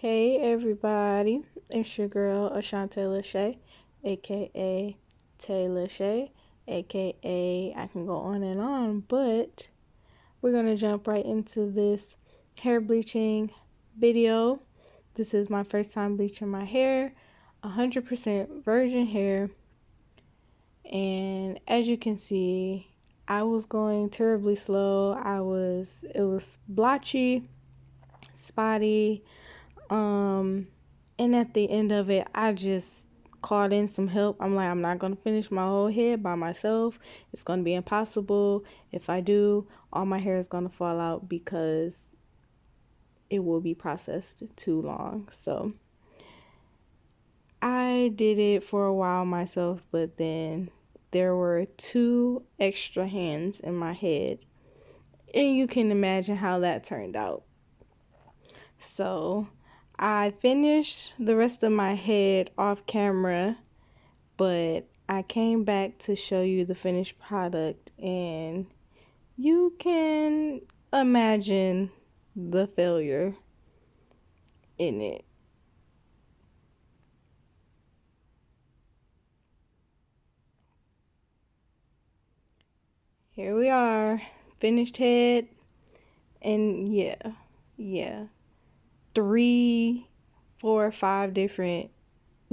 Hey everybody, it's your girl Ashante Lachey, aka Taylor Shay, aka I can go on and on, but we're gonna jump right into this hair bleaching video. This is my first time bleaching my hair, 100% virgin hair, and as you can see, I was going terribly slow. It was blotchy, spotty. And at the end of it, I just called in some help. I'm like, I'm not going to finish my whole head by myself. It's going to be impossible. If I do, all my hair is going to fall out because it will be processed too long. So I did it for a while myself, but then there were 2 extra hands in my head. And you can imagine how that turned out. So I finished the rest of my head off camera, but I came back to show you the finished product, and you can imagine the failure in it. Here we are, finished head, and yeah, 3, 4, 5 different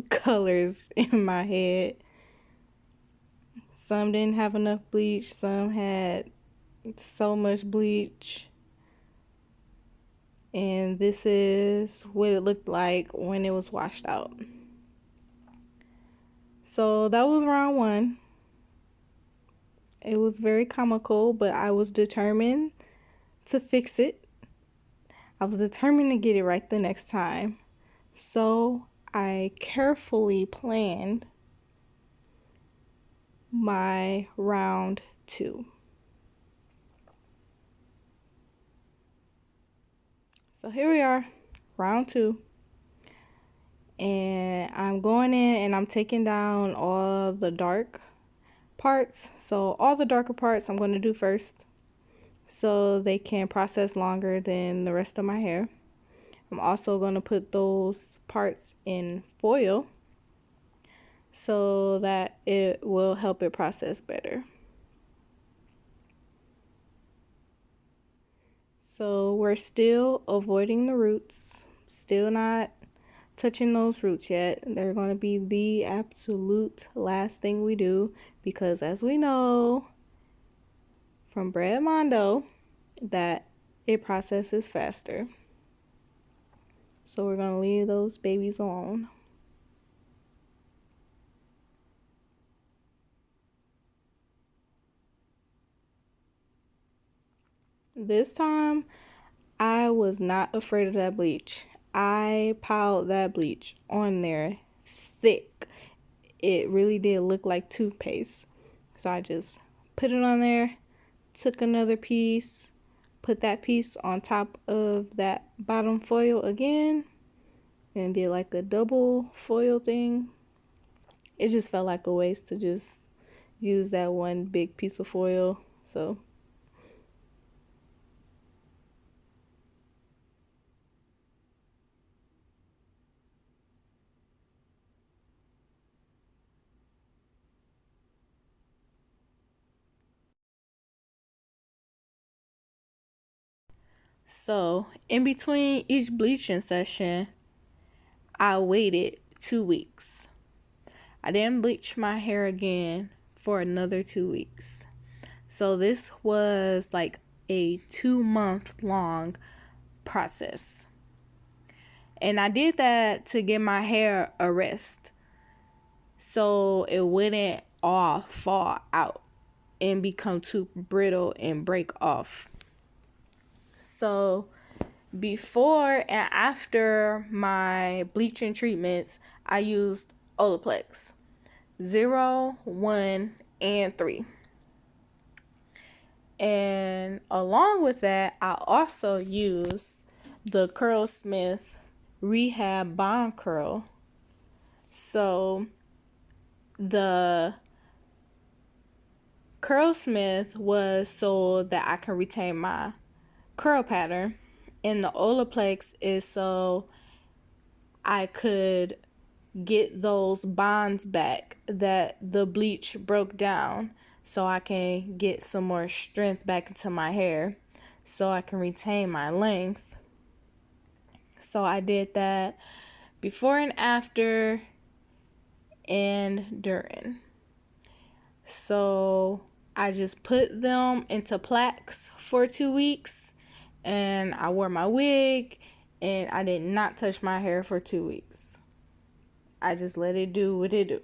colors in my head. Some didn't have enough bleach, some had so much bleach. And this is what it looked like when it was washed out. So that was round 1. It was very comical, but I was determined to fix it. I was determined to get it right the next time. So I carefully planned my round 2. So here we are, round 2. And I'm going in and I'm taking down all the dark parts. So all the darker parts I'm going to do first, so they can process longer than the rest of my hair. I'm also going to put those parts in foil so that it will help it process better. So we're still avoiding the roots, still not touching those roots yet. They're going to be the absolute last thing we do, because as we know from Bread Mondo, that it processes faster. So we're going to leave those babies alone. This time, I was not afraid of that bleach. I piled that bleach on there thick. It really did look like toothpaste. So I just put it on there, took another piece, put that piece on top of that bottom foil again, and did like a double foil thing. It just felt like a waste to just use that one big piece of foil. So in between each bleaching session, I waited 2 weeks. I didn't bleach my hair again for another 2 weeks. So this was like a 2-month long process. And I did that to give my hair a rest, so it wouldn't all fall out and become too brittle and break off. So before and after my bleaching treatments, I used Olaplex 0, 1, and 3. And along with that, I also use the Curlsmith Rehab Bond Curl. So the Curlsmith was so that I can retain my curl pattern, and the Olaplex is so I could get those bonds back that the bleach broke down, so I can get some more strength back into my hair so I can retain my length. So I did that before and after and during. So I just put them into plaques for 2 weeks, and I wore my wig, and I did not touch my hair for 2 weeks. I just let it do what it do.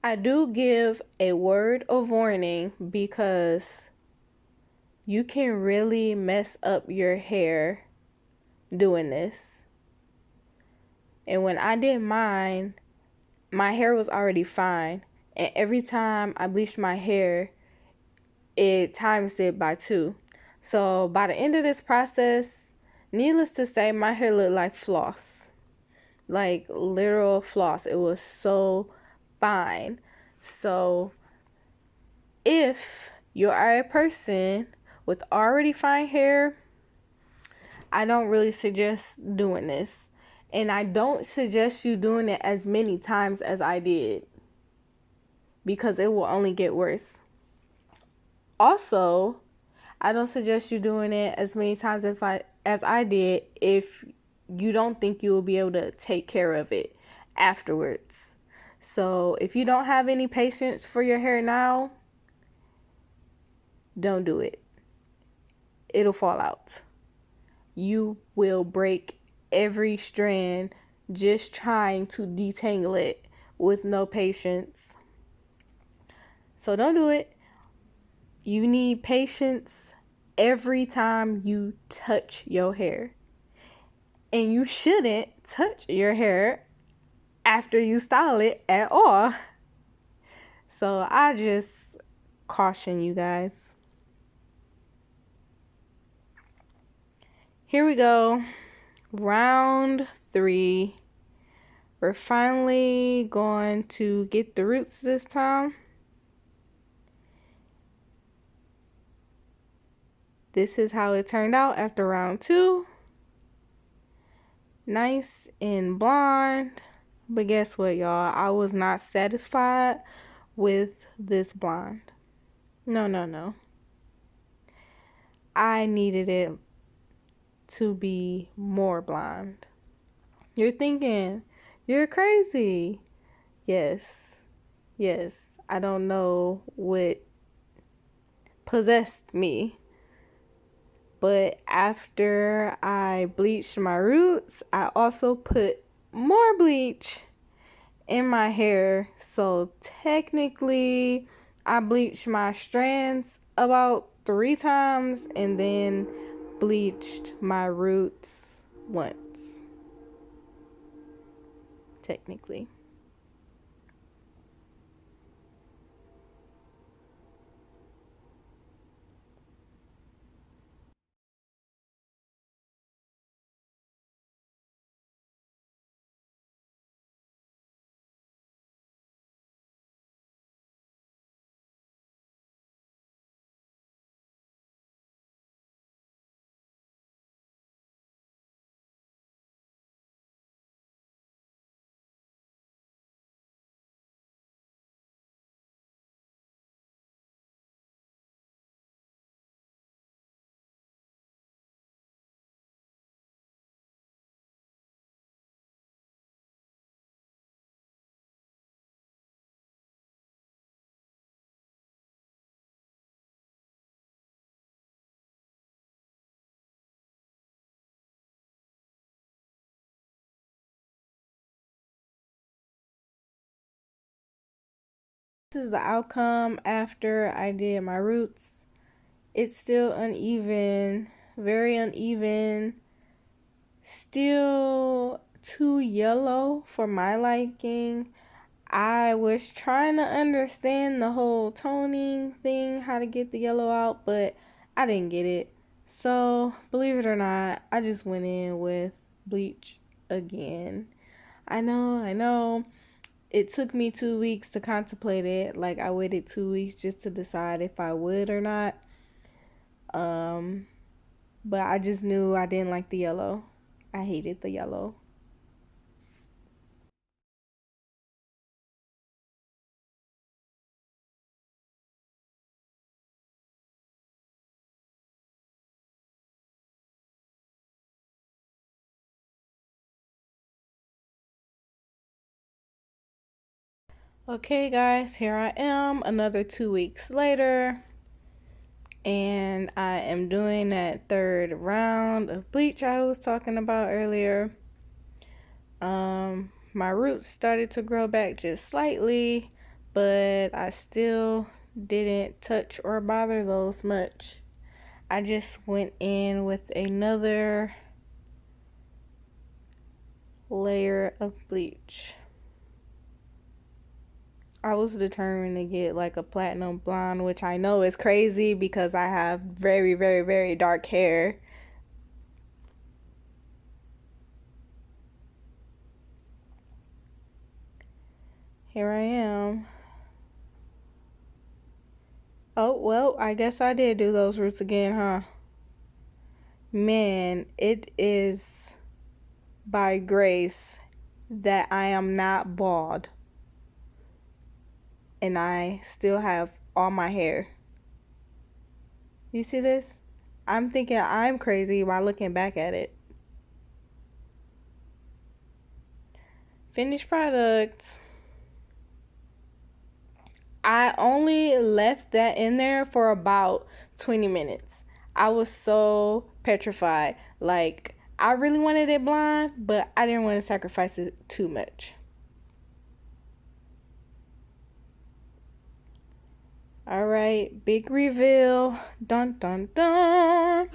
I do give a word of warning because you can really mess up your hair doing this. And when I did mine, my hair was already fine. And every time I bleached my hair, it times it by 2. So by the end of this process, needless to say, my hair looked like floss. Like literal floss. It was so fine. So if you are a person with already fine hair, I don't really suggest doing this. And I don't suggest you doing it as many times as I did, because it will only get worse. Also, I don't suggest you doing it as many times as I did if you don't think you will be able to take care of it afterwards. So if you don't have any patience for your hair now, don't do it. It'll fall out. You will break every strand just trying to detangle it with no patience. So don't do it. You need patience every time you touch your hair. And you shouldn't touch your hair after you style it at all. So I just caution you guys. Here we go. Round 3. We're finally going to get the roots this time. This is how it turned out after round 2. Nice and blonde. But guess what, y'all? I was not satisfied with this blonde. No. I needed it to be more blonde. You're thinking, you're crazy. Yes. I don't know what possessed me. But after I bleached my roots, I also put more bleach in my hair. So technically, I bleached my strands about 3 times and then bleached my roots once. Technically. This is the outcome after I did my roots. It's still uneven, very uneven, still too yellow for my liking. I was trying to understand the whole toning thing, how to get the yellow out, but I didn't get it. So, believe it or not, I just went in with bleach again. I know. It took me 2 weeks to contemplate it. I waited 2 weeks just to decide if I would or not. but I just knew I didn't like the yellow. I hated the yellow. Okay, guys, here I am another 2 weeks later, and I am doing that third round of bleach I was talking about earlier. My roots started to grow back just slightly, but I still didn't touch or bother those much. I just went in with another layer of bleach. I was determined to get like a platinum blonde, which I know is crazy because I have very, very, very dark hair. Here I am. Oh, well, I guess I did do those roots again, huh? Man, it is by grace that I am not bald and I still have all my hair. You see this? I'm thinking I'm crazy while looking back at it. Finished product. I only left that in there for about 20 minutes. I was so petrified. Like, I really wanted it blonde, but I didn't want to sacrifice it too much. All right, big reveal. Dun dun dun.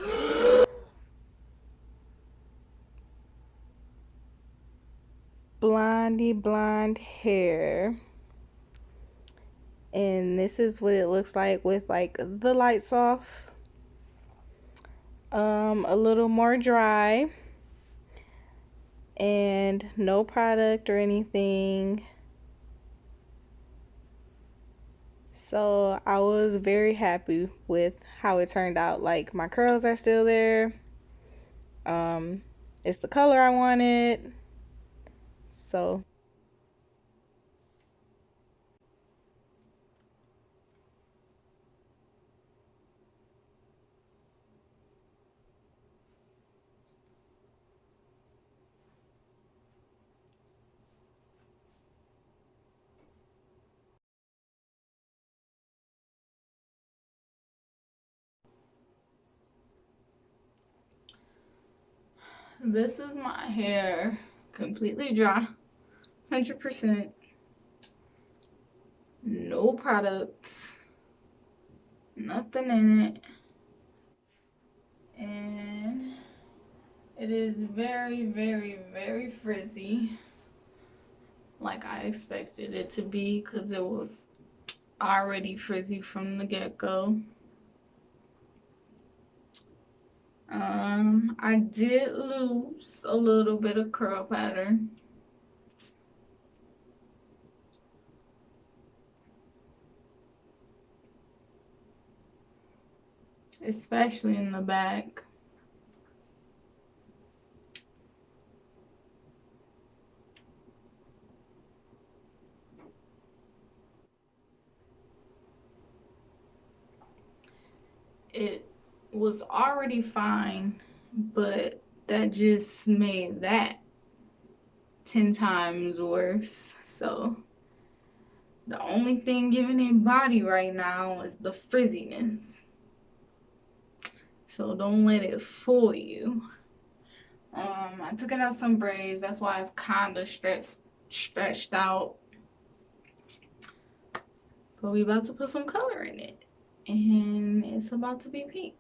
Blondie blonde hair. And this is what it looks like with like the lights off. A little more dry. And no product or anything. So I was very happy with how it turned out. Like, my curls are still there. It's the color I wanted. So this is my hair, completely dry, 100%, no products, nothing in it, and it is very, very, very frizzy, like I expected it to be, because it was already frizzy from the get-go. I did lose a little bit of curl pattern. Especially in the back. It was already fine, but that just made that 10 times worse. So the only thing giving it body right now is the frizziness. So don't let it fool you. I took it out some braids. That's why it's kind of stretched out. But we about to put some color in it. And it's about to be pink.